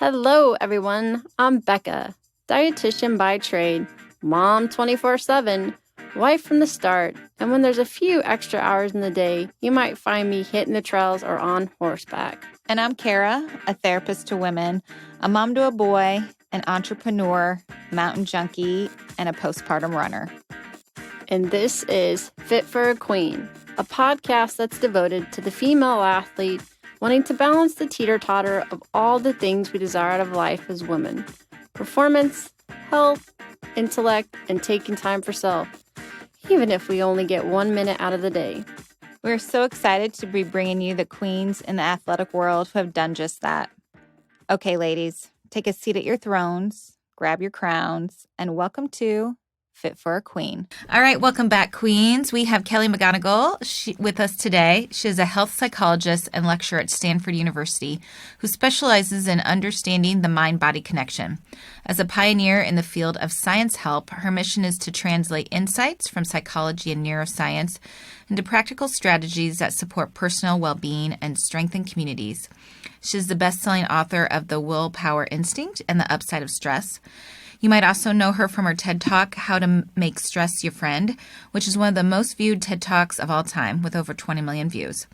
Hello, everyone. I'm Becca, dietitian by trade, mom 24/7, wife from the start, and when there's a few extra hours in the day, you might find me hitting the trails or on horseback. And I'm Kara, a therapist to women, a mom to a boy, an entrepreneur, mountain junkie, and a postpartum runner. And this is Fit for a Queen, a podcast that's devoted to the female athlete wanting to balance the teeter-totter of all the things we desire out of life as women. Performance, health, intellect, and taking time for self, even if we only get 1 minute out of the day. We're so excited to be bringing you the queens in the athletic world who have done just that. Okay, ladies, take a seat at your thrones, grab your crowns, and welcome to Fit for a Queen. All right, welcome back, queens. We have Kelly McGonigal with us today. She is a health psychologist and lecturer at Stanford University who specializes in understanding the mind-body connection. As a pioneer in the field of science help, her mission is to translate insights from psychology and neuroscience into practical strategies that support personal well-being and strengthen communities. She is the best-selling author of The Willpower Instinct and The Upside of Stress. You might also know her from her TED Talk, How to Make Stress Your Friend, which is one of the most viewed TED Talks of all time with over 20 million views.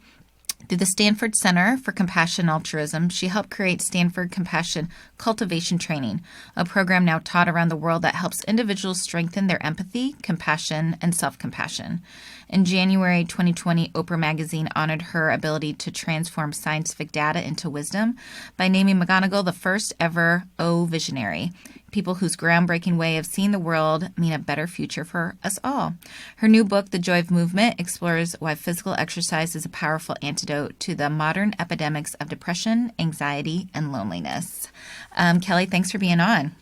Through the Stanford Center for Compassion and Altruism, she helped create Stanford Compassion Cultivation Training, a program now taught around the world that helps individuals strengthen their empathy, compassion, and self-compassion. In January 2020, Oprah Magazine honored her ability to transform scientific data into wisdom by naming McGonigal the first ever O Visionary, people whose groundbreaking way of seeing the world mean a better future for us all. Her new book, The Joy of Movement, explores why physical exercise is a powerful antidote to the modern epidemics of depression, anxiety, and loneliness. Kelly, thanks for being on.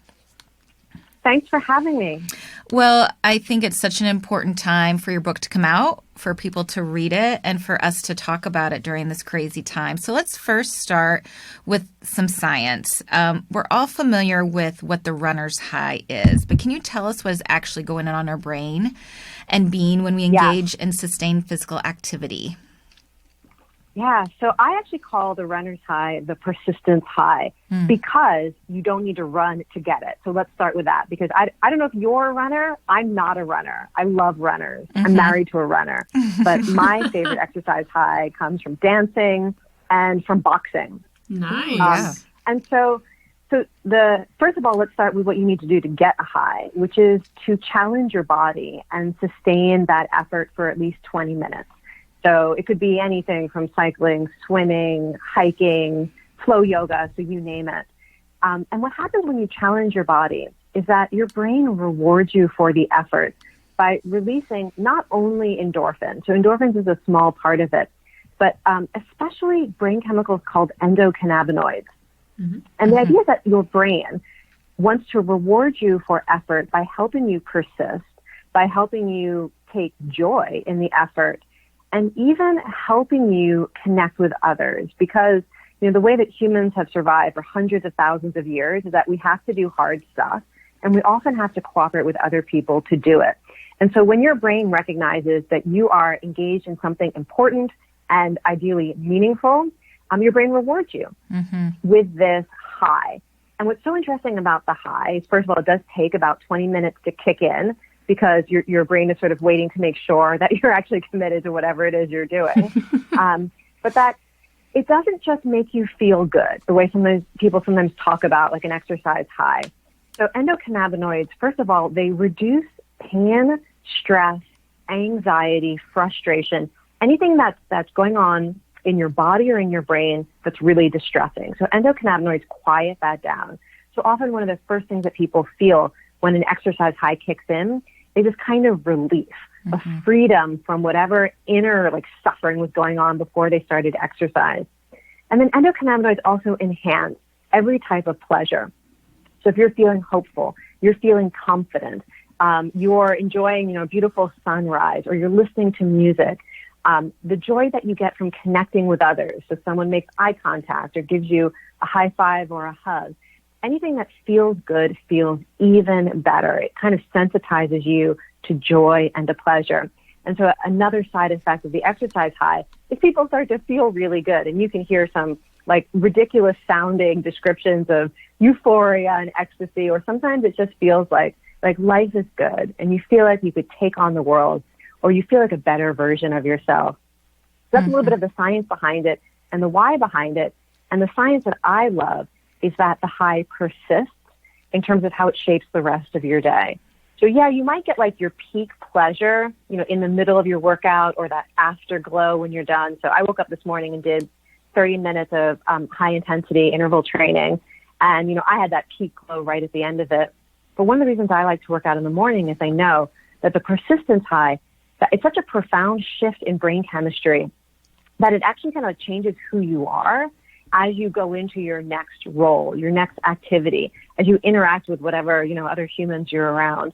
Thanks for having me. Well, I think it's such an important time for your book to come out, for people to read it, and for us to talk about it during this crazy time. So let's first start with some science. We're all familiar with what the runner's high is, but can you tell us what is actually going on in our brain and being when we engage in sustained physical activity? Yeah, so I actually call the runner's high the persistence high because you don't need to run to get it. So let's start with that, because I don't know if you're a runner. I'm not a runner. I love runners. I'm married to a runner. But my favorite exercise high comes from dancing and from boxing. Nice. And so first of all, let's start with what you need to do to get a high, which is to challenge your body and sustain that effort for at least 20 minutes. So it could be anything from cycling, swimming, hiking, flow yoga, so you name it. And what happens when you challenge your body is that your brain rewards you for the effort by releasing not only endorphins. So endorphins is a small part of it, but especially brain chemicals called endocannabinoids. And the idea is that your brain wants to reward you for effort by helping you persist, by helping you take joy in the effort, and even helping you connect with others. Because, the way that humans have survived for hundreds of thousands of years is that we have to do hard stuff, and we often have to cooperate with other people to do it. And so when your brain recognizes that you are engaged in something important and ideally meaningful, your brain rewards you with this high. And what's so interesting about the high is, first of all, it does take about 20 minutes to kick in, because your brain is sort of waiting to make sure that you're actually committed to whatever it is you're doing. But that it doesn't just make you feel good, the way people sometimes talk about like an exercise high. So endocannabinoids, first of all, they reduce pain, stress, anxiety, frustration, anything that's going on in your body or in your brain that's really distressing. So endocannabinoids quiet that down. So often one of the first things that people feel when an exercise high kicks in is this kind of relief, a freedom from whatever inner suffering was going on before they started exercise. And then endocannabinoids also enhance every type of pleasure. So if you're feeling hopeful, you're feeling confident, you're enjoying, a beautiful sunrise, or you're listening to music, the joy that you get from connecting with others. So someone makes eye contact or gives you a high five or a hug. Anything that feels good feels even better. It kind of sensitizes you to joy and to pleasure. And so another side effect of the exercise high is people start to feel really good. And you can hear some like ridiculous sounding descriptions of euphoria and ecstasy, or sometimes it just feels like life is good and you feel like you could take on the world, or you feel like a better version of yourself. So that's a little bit of the science behind it and the why behind it. And the science that I love is that the high persists in terms of how it shapes the rest of your day. So yeah, you might get like your peak pleasure, in the middle of your workout, or that afterglow when you're done. So I woke up this morning and did 30 minutes of high intensity interval training. And, I had that peak glow right at the end of it. But one of the reasons I like to work out in the morning is I know that the persistence high, that it's such a profound shift in brain chemistry that it actually kind of changes who you are as you go into your next role, your next activity, as you interact with whatever, other humans you're around.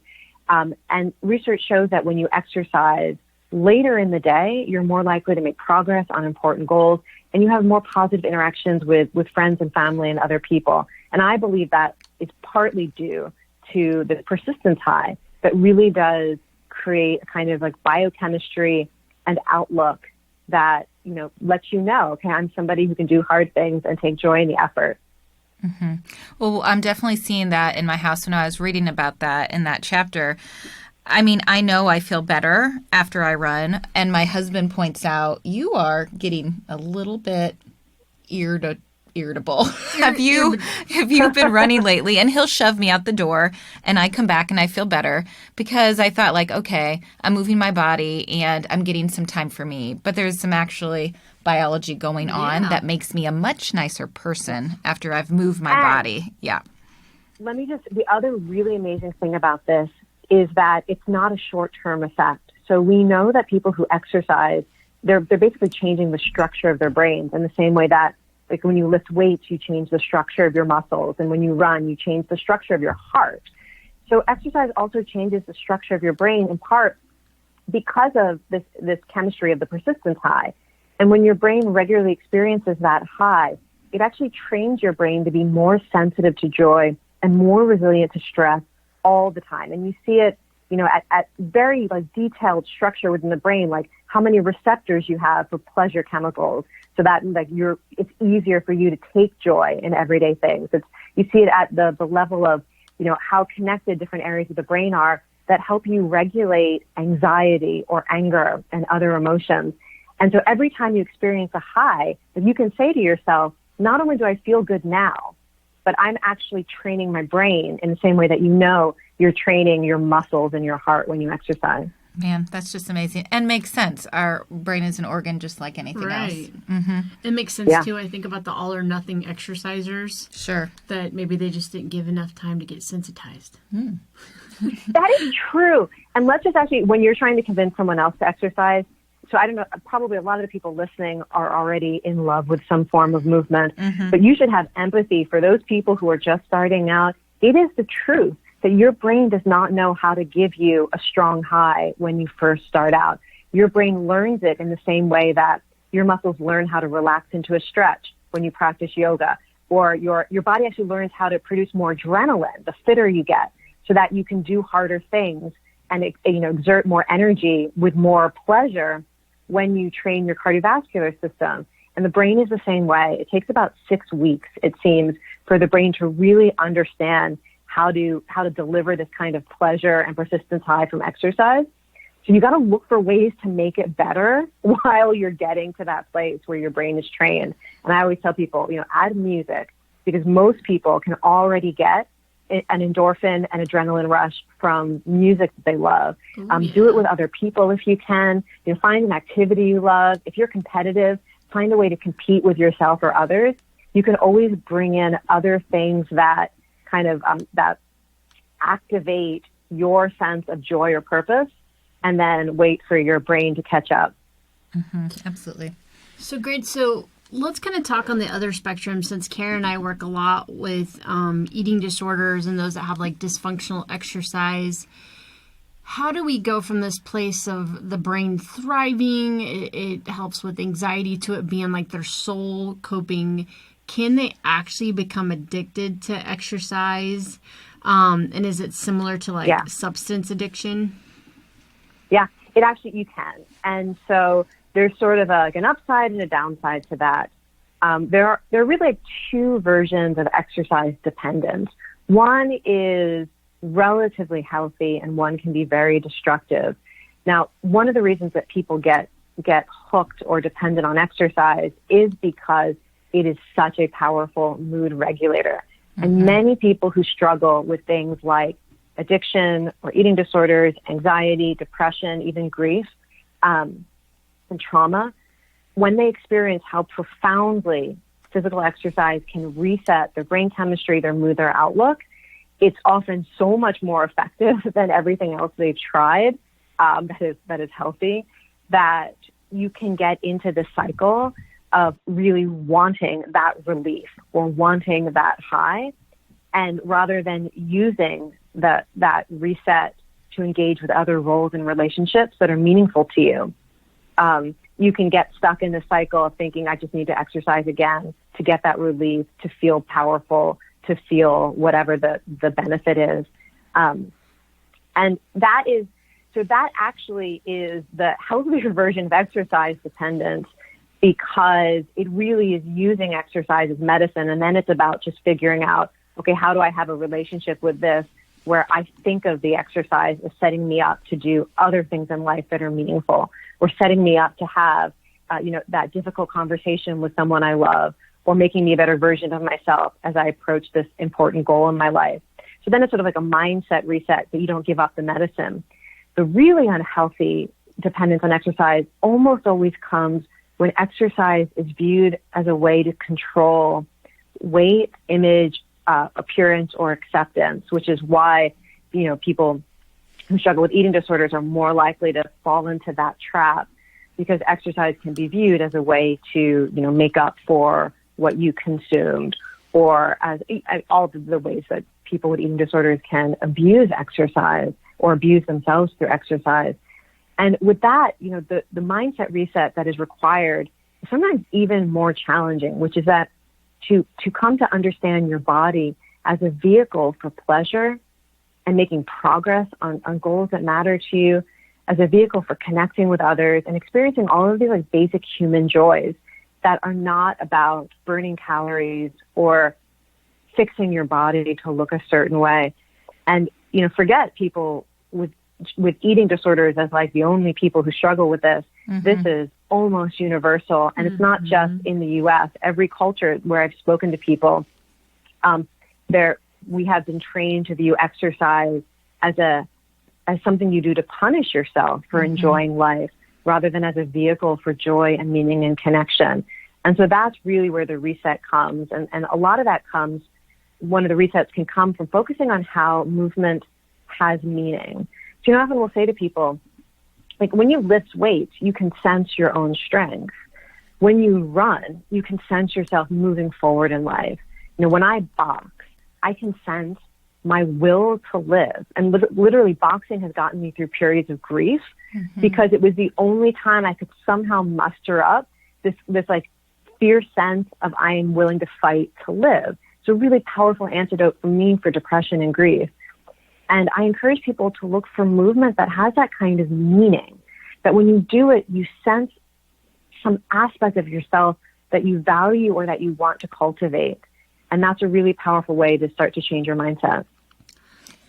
And research shows that when you exercise later in the day, you're more likely to make progress on important goals, and you have more positive interactions with friends and family and other people. And I believe that is partly due to the persistence high that really does create a kind of like biochemistry and outlook that, lets you know, okay, I'm somebody who can do hard things and take joy in the effort. Mm-hmm. Well, I'm definitely seeing that in my house when I was reading about that in that chapter. I mean, I know I feel better after I run, and my husband points out, you are getting a little bit irritable. Have you been running lately? And he'll shove me out the door, and I come back and I feel better because I thought like, okay, I'm moving my body and I'm getting some time for me. But there's some actually biology going on that makes me a much nicer person after I've moved my body. Yeah. The other really amazing thing about this is that it's not a short-term effect. So we know that people who exercise, they're basically changing the structure of their brains in the same way that, like, when you lift weights, you change the structure of your muscles. And when you run, you change the structure of your heart. So exercise also changes the structure of your brain in part because of this chemistry of the persistence high. And when your brain regularly experiences that high, it actually trains your brain to be more sensitive to joy and more resilient to stress all the time. And you see it, at very detailed structure within the brain, like how many receptors you have for pleasure chemicals, so that it's easier for you to take joy in everyday things. You see it at the level of, how connected different areas of the brain are that help you regulate anxiety or anger and other emotions. And so every time you experience a high, you can say to yourself, not only do I feel good now, but I'm actually training my brain in the same way that you're training your muscles and your heart when you exercise. Man, that's just amazing. And makes sense. Our brain is an organ just like anything else. Mm-hmm. It makes sense, too. I think about the all or nothing exercisers. Sure. That maybe they just didn't give enough time to get sensitized. That is true. And let's just actually, when you're trying to convince someone else to exercise, so I don't know, probably a lot of the people listening are already in love with some form of movement, but you should have empathy for those people who are just starting out. It is the truth that your brain does not know how to give you a strong high when you first start out. Your brain learns it in the same way that your muscles learn how to relax into a stretch when you practice yoga, or your body actually learns how to produce more adrenaline the fitter you get, so that you can do harder things and exert more energy with more pleasure when you train your cardiovascular system. And the brain is the same way. It takes about 6 weeks, it seems, for the brain to really understand how to deliver this kind of pleasure and persistence high from exercise. So you got to look for ways to make it better while you're getting to that place where your brain is trained. And I always tell people, add music, because most people can already get an endorphin and adrenaline rush from music that they love. Do it with other people if you can. Find an activity you love. If you're competitive, find a way to compete with yourself or others. You can always bring in other things that kind of that activate your sense of joy or purpose, and then wait for your brain to catch up. Absolutely. So great. So let's kind of talk on the other spectrum, since Karen and I work a lot with eating disorders and those that have dysfunctional exercise. How do we go from this place of the brain thriving, it helps with anxiety, to it being their sole coping? Can they actually become addicted to exercise? And is it similar to substance addiction? Yeah, it actually, you can. And so there's sort of an upside and a downside to that. there are really like two versions of exercise dependence. One is relatively healthy and one can be very destructive. Now, one of the reasons that people get hooked or dependent on exercise is because it is such a powerful mood regulator. Mm-hmm. And many people who struggle with things like addiction or eating disorders, anxiety, depression, even grief, and trauma, when they experience how profoundly physical exercise can reset their brain chemistry, their mood, their outlook, it's often so much more effective than everything else they've tried that is healthy, that you can get into the cycle of really wanting that relief or wanting that high. And rather than using that reset to engage with other roles and relationships that are meaningful to you, you can get stuck in the cycle of thinking, I just need to exercise again to get that relief, to feel powerful, to feel whatever the benefit is. And that actually is the healthier version of exercise dependence, because it really is using exercise as medicine. And then it's about just figuring out, okay, how do I have a relationship with this where I think of the exercise as setting me up to do other things in life that are meaningful, or setting me up to have, that difficult conversation with someone I love, or making me a better version of myself as I approach this important goal in my life. So then it's sort of like a mindset reset, that you don't give up the medicine. The really unhealthy dependence on exercise almost always comes when exercise is viewed as a way to control weight, image, appearance, or acceptance, which is why, people who struggle with eating disorders are more likely to fall into that trap, because exercise can be viewed as a way to, make up for what you consumed, or as all of the ways that people with eating disorders can abuse exercise or abuse themselves through exercise. And with that, the mindset reset that is required is sometimes even more challenging, which is that to come to understand your body as a vehicle for pleasure and making progress on goals that matter to you, as a vehicle for connecting with others and experiencing all of these like basic human joys that are not about burning calories or fixing your body to look a certain way. And, forget people with eating disorders as like the only people who struggle with this. Mm-hmm. This is almost universal. And it's not just in the U.S. Every culture where I've spoken to people, we have been trained to view exercise as something you do to punish yourself for enjoying life, rather than as a vehicle for joy and meaning and connection. And so that's really where the reset comes. And a lot of that comes, one of the resets can come from focusing on how movement has meaning. So, often we'll say to people, like, when you lift weights, you can sense your own strength. When you run, you can sense yourself moving forward in life. When I box, I can sense my will to live. And literally, boxing has gotten me through periods of grief because it was the only time I could somehow muster up this like fierce sense of I am willing to fight to live. It's a really powerful antidote for me for depression and grief. And I encourage people to look for movement that has that kind of meaning, that when you do it, you sense some aspect of yourself that you value or that you want to cultivate. And that's a really powerful way to start to change your mindset.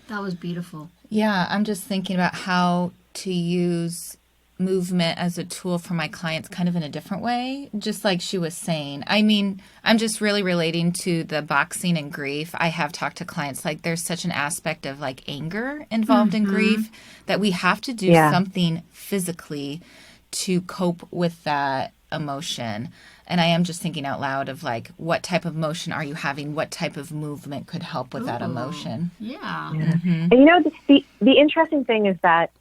That was beautiful. Yeah, I'm just thinking about how to use movement as a tool for my clients kind of in a different way, just like she was saying. I mean, I'm just really relating to the boxing and grief. I have talked to clients, like there's such an aspect of like anger involved in grief that we have to do something physically to cope with that emotion. And I am just thinking out loud of like, what type of emotion are you having? What type of movement could help with that emotion? Yeah. And the interesting thing is that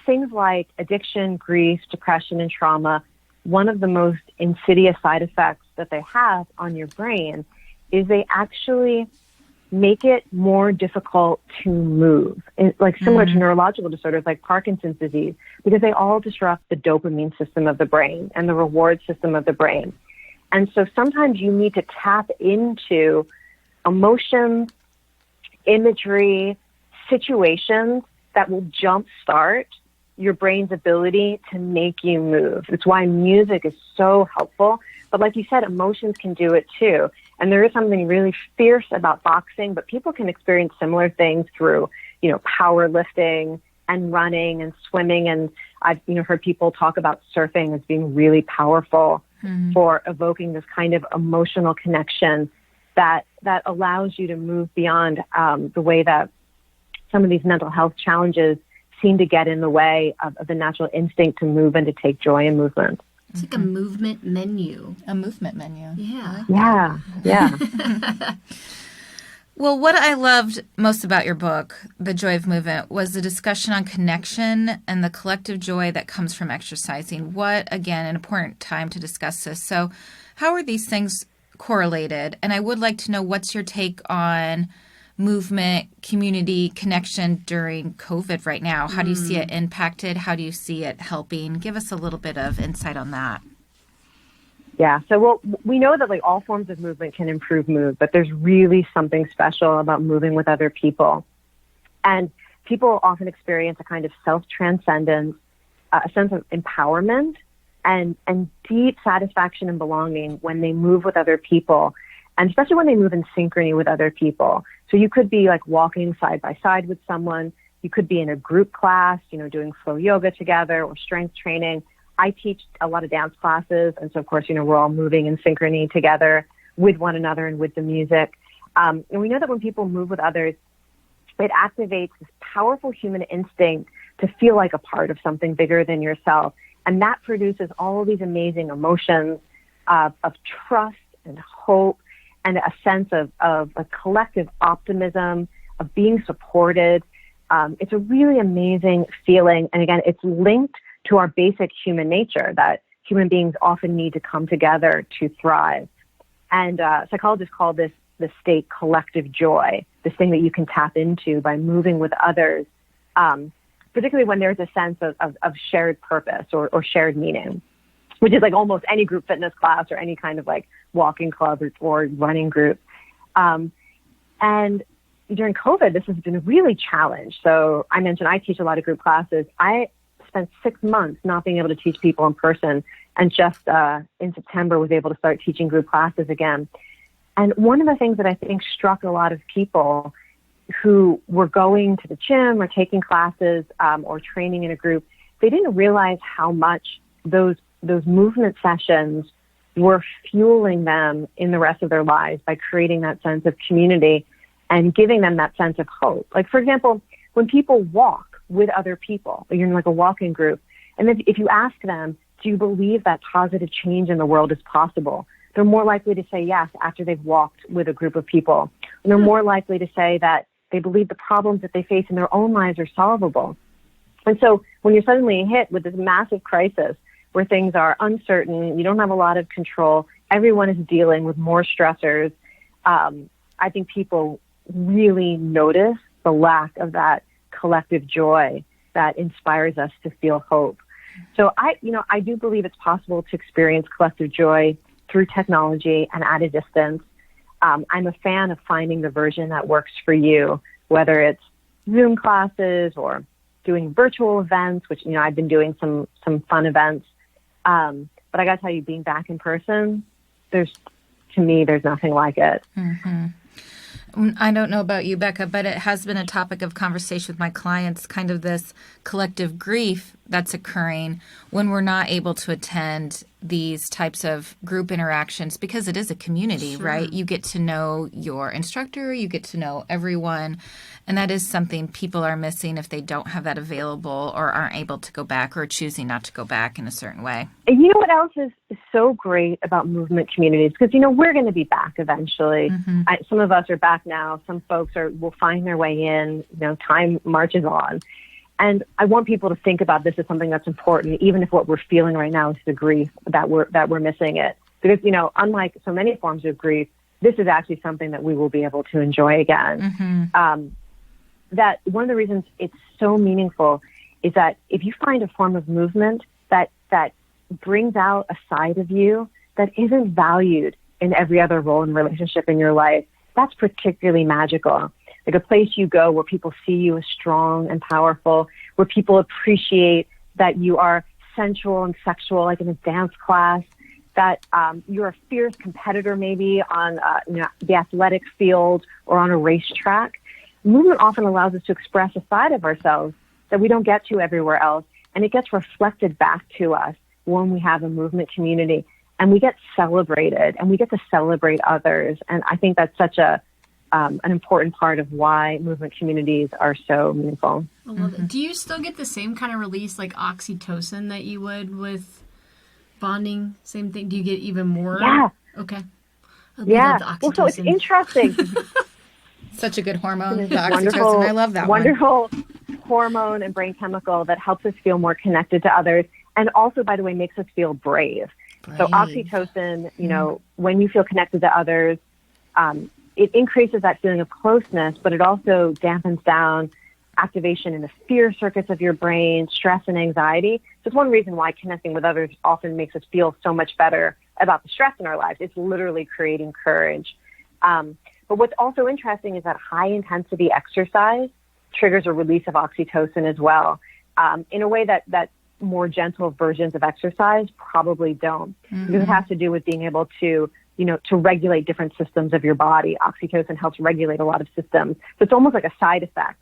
things like addiction, grief, depression, and trauma, one of the most insidious side effects that they have on your brain is they actually make it more difficult to move, like similar to neurological disorders like Parkinson's disease, because they all disrupt the dopamine system of the brain and the reward system of the brain. And so sometimes you need to tap into emotions, imagery, situations that will jumpstart your brain's ability to make you move. It's why music is so helpful. But like you said, emotions can do it too. And there is something really fierce about boxing, but people can experience similar things through, powerlifting and running and swimming. And I've, heard people talk about surfing as being really powerful for evoking this kind of emotional connection that allows you to move beyond the way that some of these mental health challenges seem to get in the way of the natural instinct to move and to take joy in movement. It's like a movement menu. A movement menu. Yeah. Yeah. Well, what I loved most about your book, The Joy of Movement, was the discussion on connection and the collective joy that comes from exercising. What, again, an important time to discuss this. So how are these things correlated? And I would like to know, what's your take on movement, community, connection during COVID right now? How do you see it impacted? How do you see it helping? Give us a little bit of insight on that. Yeah. So, we know that all forms of movement can improve mood, but there's really something special about moving with other people. And people often experience a kind of self-transcendence, a sense of empowerment and deep satisfaction and belonging when they move with other people, and especially when they move in synchrony with other people. So you could be walking side by side with someone. You could be in a group class, doing flow yoga together or strength training. I teach a lot of dance classes. And so, of course, we're all moving in synchrony together with one another and with the music. And we know that when people move with others, it activates this powerful human instinct to feel like a part of something bigger than yourself. And that produces all of these amazing emotions of trust and hope and a sense of a collective optimism, of being supported. It's a really amazing feeling. And again, it's linked to our basic human nature that human beings often need to come together to thrive. And psychologists call this the state collective joy, this thing that you can tap into by moving with others, particularly when there's a sense of shared purpose or shared meaning, which is almost any group fitness class or any kind of walking club or running group. And during COVID, this has been really challenged. So I mentioned I teach a lot of group classes. I spent 6 months not being able to teach people in person, and just in September was able to start teaching group classes again. And one of the things that I think struck a lot of people who were going to the gym or taking classes or training in a group, they didn't realize how much those movement sessions were fueling them in the rest of their lives by creating that sense of community and giving them that sense of hope. For example, when people walk with other people, you're in a walking group, and then if you ask them, do you believe that positive change in the world is possible? They're more likely to say yes after they've walked with a group of people. And they're more likely to say that they believe the problems that they face in their own lives are solvable. And so when you're suddenly hit with this massive crisis where things are uncertain, you don't have a lot of control, everyone is dealing with more stressors, I think people really notice the lack of that collective joy that inspires us to feel hope. So I do believe it's possible to experience collective joy through technology and at a distance. I'm a fan of finding the version that works for you, whether it's Zoom classes or doing virtual events, which, I've been doing some fun events. But I got to tell you, being back in person, there's nothing like it. Mm-hmm. I don't know about you, Becca, but it has been a topic of conversation with my clients, kind of this collective grief that's occurring when we're not able to attend these types of group interactions, because it is a community, sure, right? You get to know your instructor, you get to know everyone, and that is something people are missing if they don't have that available or aren't able to go back or choosing not to go back in a certain way. And you know what else is so great about movement communities? Because, we're going to be back eventually. Mm-hmm. Some of us are back now. Some folks will find their way in. Time marches on. And I want people to think about this as something that's important, even if what we're feeling right now is the grief that we're missing it. Because, unlike so many forms of grief, this is actually something that we will be able to enjoy again. Mm-hmm. That one of the reasons it's so meaningful is that if you find a form of movement that brings out a side of you that isn't valued in every other role and relationship in your life, that's particularly magical. Like a place you go where people see you as strong and powerful, where people appreciate that you are sensual and sexual, like in a dance class, that you're a fierce competitor maybe on the athletic field or on a racetrack. Movement often allows us to express a side of ourselves that we don't get to everywhere else, and it gets reflected back to us when we have a movement community, and we get celebrated, and we get to celebrate others. And I think that's such an important part of why movement communities are so meaningful. I love it. Do you still get the same kind of release like oxytocin that you would with bonding? Same thing? Do you get even more? Yeah. Okay. Yeah. Well, so it's interesting. Such a good hormone, It's the wonderful, oxytocin. I love that wonderful hormone and brain chemical that helps us feel more connected to others, and also, by the way, makes us feel brave. So oxytocin, when you feel connected to others, it increases that feeling of closeness, but it also dampens down activation in the fear circuits of your brain, stress and anxiety. So it's one reason why connecting with others often makes us feel so much better about the stress in our lives. It's literally creating courage. But what's also interesting is that high intensity exercise triggers a release of oxytocin as well, in a way that more gentle versions of exercise probably don't. Because it has to do with being able to regulate different systems of your body. Oxytocin helps regulate a lot of systems. So it's almost like a side effect.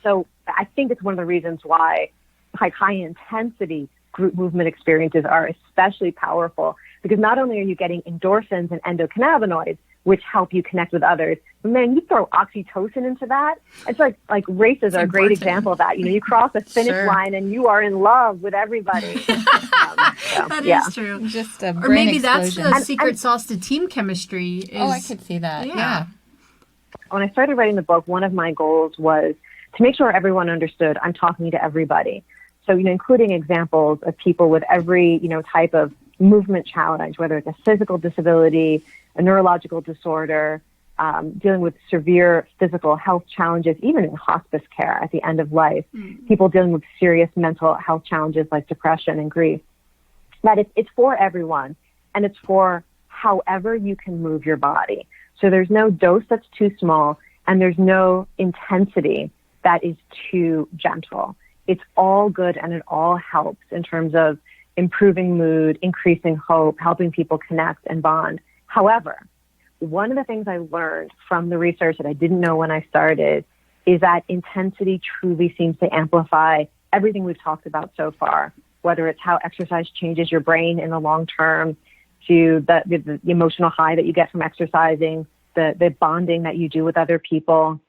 So I think it's one of the reasons why high intensity group movement experiences are especially powerful, because not only are you getting endorphins and endocannabinoids, which help you connect with others, but man, you throw oxytocin into that. It's like races are a great example of that. You cross a finish line and you are in love with everybody. That is true. Just a brain or maybe explosion. that's the secret sauce to team chemistry. I could see that. Yeah. When I started writing the book, one of my goals was to make sure everyone understood I'm talking to everybody. So, including examples of people with every, type of movement challenge, whether it's a physical disability, a neurological disorder, dealing with severe physical health challenges, even in hospice care at the end of life, people dealing with serious mental health challenges like depression and grief. That it's for everyone, and it's for however you can move your body. So there's no dose that's too small, and there's no intensity that is too gentle. It's all good, and it all helps in terms of improving mood, increasing hope, helping people connect and bond. However, one of the things I learned from the research that I didn't know when I started is that intensity truly seems to amplify everything we've talked about so far, whether it's how exercise changes your brain in the long term, to the emotional high that you get from exercising, the bonding that you do with other people.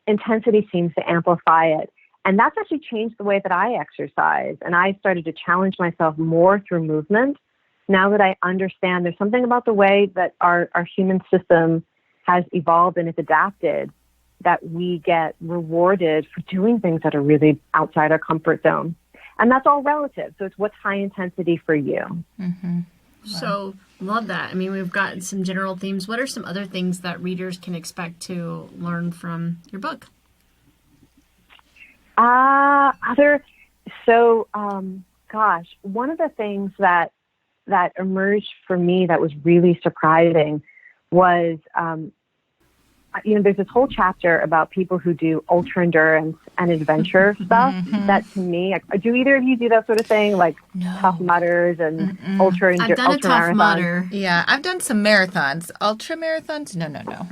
Intensity seems to amplify it. And that's actually changed the way that I exercise. And I started to challenge myself more through movement. Now that I understand there's something about the way that our human system has evolved and it's adapted, that we get rewarded for doing things that are really outside our comfort zone. And that's all relative. So it's what's high intensity for you. Mm-hmm. So love that. I mean, we've got some general themes. What are some other things that readers can expect to learn from your book? One of the things that emerged for me that was really surprising was, there's this whole chapter about people who do ultra endurance and adventure stuff. That to me, do either of you do that sort of thing, like Tough Mudders and ultra endurance? I've done a Tough Mudder. Yeah, I've done some marathons. Ultra marathons? No.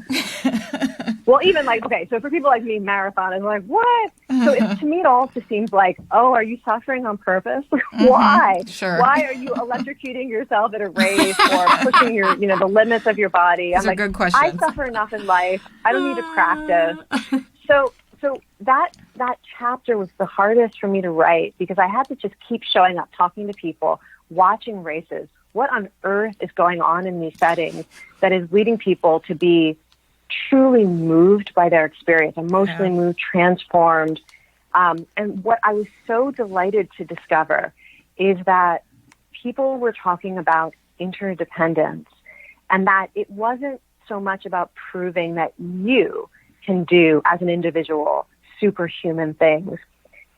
Well, even so for people like me, marathon is like, what? So to me, it all just seems like, oh, are you suffering on purpose? Why? Sure. Why are you electrocuting yourself at a race or pushing your, the limits of your body? Those are good questions. I suffer enough in life. I don't need to practice. So that chapter was the hardest for me to write, because I had to just keep showing up, talking to people, watching races. What on earth is going on in these settings that is leading people to be truly moved by their experience, emotionally moved, transformed. And what I was so delighted to discover is that people were talking about interdependence, and that it wasn't so much about proving that you can do as an individual superhuman things.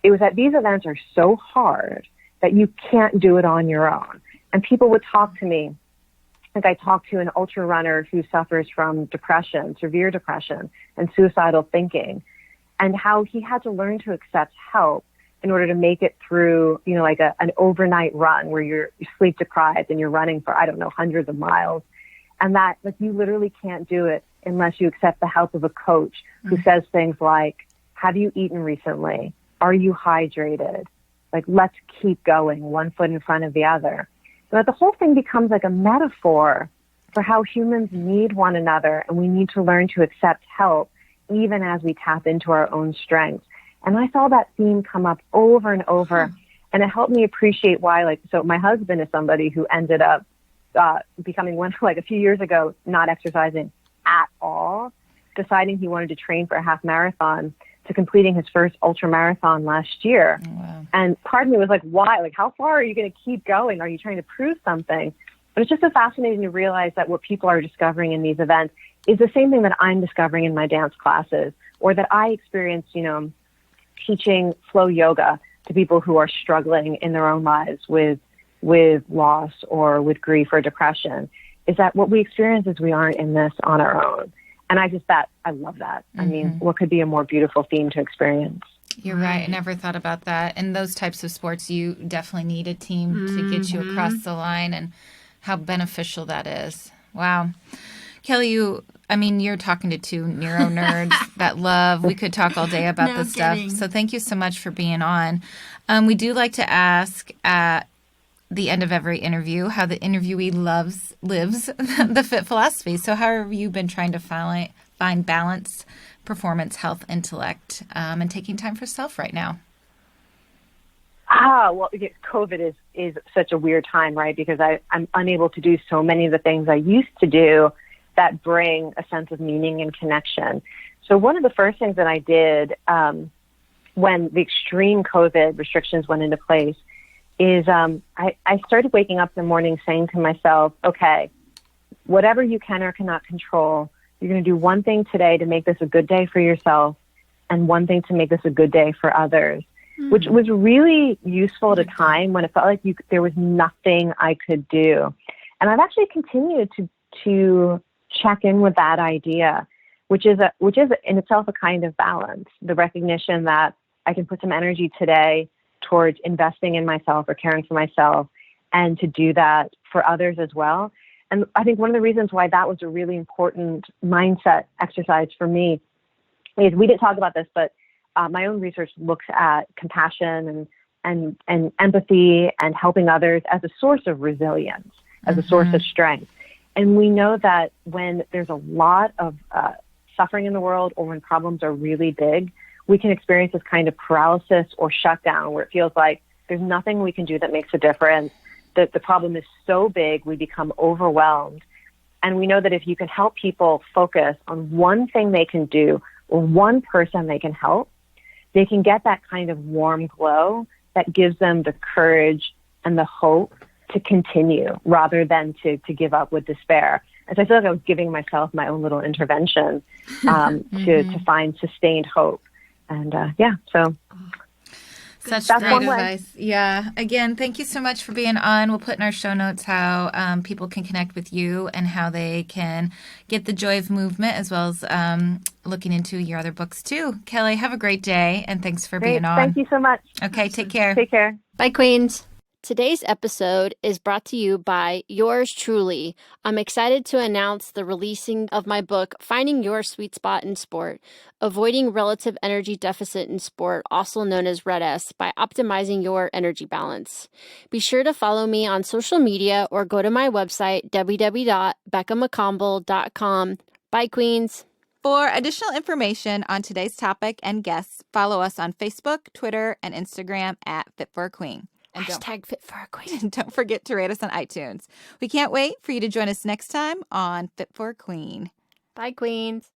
It was that these events are so hard that you can't do it on your own. And people would talk to me. Like I talked to an ultra runner who suffers from depression, severe depression, and suicidal thinking, and how he had to learn to accept help in order to make it through, like an overnight run where you're sleep deprived and you're running for, I don't know, hundreds of miles. And that, like, you literally can't do it unless you accept the help of a coach who says things like, have you eaten recently? Are you hydrated? Like, let's keep going, one foot in front of the other. So that the whole thing becomes like a metaphor for how humans need one another, and we need to learn to accept help even as we tap into our own strengths. And I saw that theme come up over and over, and it helped me appreciate why, so my husband is somebody who ended up becoming a few years ago, not exercising at all, deciding he wanted to train for a half marathon, to completing his first ultra marathon last year. Oh, wow. And part of me was like, why? Like, how far are you going to keep going? Are you trying to prove something? But it's just so fascinating to realize that what people are discovering in these events is the same thing that I'm discovering in my dance classes, or that I experience, teaching flow yoga to people who are struggling in their own lives with loss or with grief or depression, is that what we experience is we aren't in this on our own. And I love that. I mean, what could be a more beautiful theme to experience? You're right. I never thought about that. In those types of sports, you definitely need a team to get you across the line, and how beneficial that is. Wow. Kelly, you're talking to two neuro nerds that love. We could talk all day about this stuff. So thank you so much for being on. We do like to ask at the end of every interview how the interviewee lives the fit philosophy. So how have you been trying to find balance, performance, health, intellect, and taking time for self right now? Well, COVID is such a weird time, right? Because I'm unable to do so many of the things I used to do that bring a sense of meaning and connection. So one of the first things that I did when the extreme COVID restrictions went into place is I started waking up in the morning saying to myself, okay, whatever you can or cannot control, you're going to do one thing today to make this a good day for yourself, and one thing to make this a good day for others, which was really useful at a time when it felt like there was nothing I could do. And I've actually continued to check in with that idea, which is in itself a kind of balance, the recognition that I can put some energy today towards investing in myself or caring for myself, and to do that for others as well. And I think one of the reasons why that was a really important mindset exercise for me is, we didn't talk about this, but my own research looks at compassion and empathy and helping others as a source of resilience, as a source of strength. And we know that when there's a lot of suffering in the world, or when problems are really big, we can experience this kind of paralysis or shutdown where it feels like there's nothing we can do that makes a difference, that the problem is so big we become overwhelmed. And we know that if you can help people focus on one thing they can do, or one person they can help, they can get that kind of warm glow that gives them the courage and the hope to continue, rather than to give up with despair. And so I feel like I was giving myself my own little intervention to find sustained hope. And so such that's great one way. advice. Yeah. Again, thank you so much for being on. We'll put in our show notes how people can connect with you and how they can get the joy of movement, as well as looking into your other books too. Kelly, have a great day, and thanks for being on. Thank you so much. Okay, take care. Take care. Bye, Queens. Today's episode is brought to you by yours truly. I'm excited to announce the releasing of my book, Finding Your Sweet Spot in Sport, Avoiding Relative Energy Deficit in Sport, also known as RED-S, by optimizing your energy balance. Be sure to follow me on social media or go to my website, www.beccamccombel.com. Bye, Queens. For additional information on today's topic and guests, follow us on Facebook, Twitter, and Instagram at Fit for a Queen. And Hashtag Fit for a Queen. Don't forget to rate us on iTunes. We can't wait for you to join us next time on Fit for a Queen. Bye, Queens.